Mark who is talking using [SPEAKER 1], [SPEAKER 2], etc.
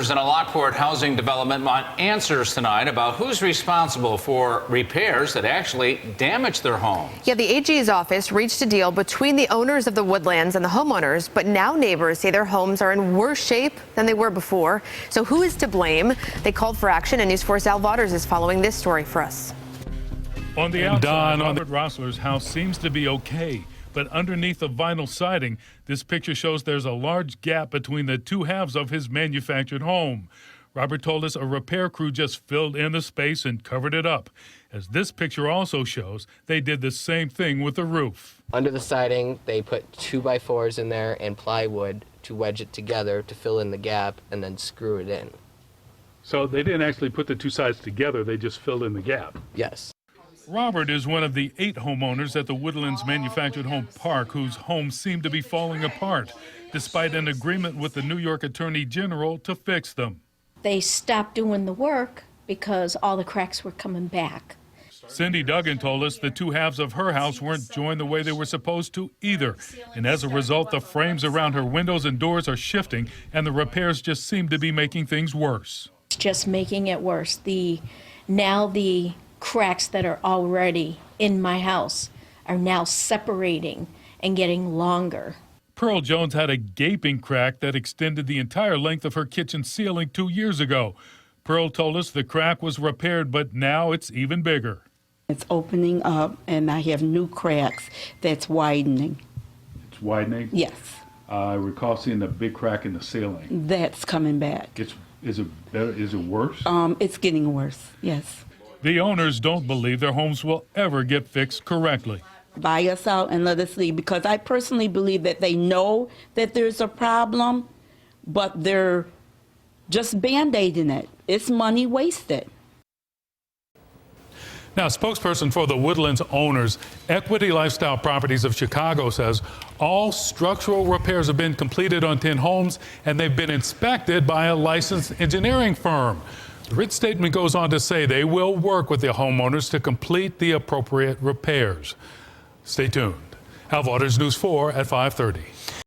[SPEAKER 1] Homeowners in a Lockport housing development want answers tonight about who's responsible for repairs that actually damage their homes.
[SPEAKER 2] Yeah, the AG's office reached a deal between the owners of the Woodlands and the homeowners, but now neighbors say their homes are in worse shape than they were before. So who is to blame? They called for action, and News 4's Al Waters is following this story for us.
[SPEAKER 3] On the outside, Robert Rossler's house seems to be okay, but underneath the vinyl siding, this picture shows there's a large gap between the two halves of his manufactured home. Robert told us a repair crew just filled in the space and covered it up. As this picture also shows, they did the same thing with the roof.
[SPEAKER 4] Under the siding, they put 2x4s in there and plywood to wedge it together to fill in the gap and then screw it in.
[SPEAKER 3] So they didn't actually put the two sides together, they just filled in the gap.
[SPEAKER 4] Yes.
[SPEAKER 3] Robert is one of the 8 homeowners at the Woodlands manufactured home park whose homes seem to be falling apart, despite an agreement with the New York Attorney General to fix them.
[SPEAKER 5] They stopped doing the work because all the cracks were coming back.
[SPEAKER 3] Cindy Duggan told us the two halves of her house weren't joined the way they were supposed to either. And as a result, the frames around her windows and doors are shifting, and the repairs just seem to be making things worse.
[SPEAKER 5] It's just making it worse. Now the cracks that are already in my house are now separating and getting longer.
[SPEAKER 3] Pearl Jones had a gaping crack that extended the entire length of her kitchen ceiling 2 years ago. Pearl told us the crack was repaired, but now it's even bigger.
[SPEAKER 6] It's opening up, and I have new cracks that's widening.
[SPEAKER 3] It's widening?
[SPEAKER 6] Yes.
[SPEAKER 3] I recall seeing the big crack in the ceiling.
[SPEAKER 6] That's coming back.
[SPEAKER 3] Is it better? Is it worse?
[SPEAKER 6] It's getting worse, yes.
[SPEAKER 3] The owners don't believe their homes will ever get fixed correctly.
[SPEAKER 6] Buy us out and let us leave, because I personally believe that they know that there's a problem, but they're just Band-Aiding it. It's money wasted.
[SPEAKER 3] Now, a spokesperson for the Woodlands owners, Equity Lifestyle Properties of Chicago, says all structural repairs have been completed on 10 homes, and they've been inspected by a licensed engineering firm. The written statement goes on to say they will work with the homeowners to complete the appropriate repairs. Stay tuned. Al Waters, News 4 at 5:30.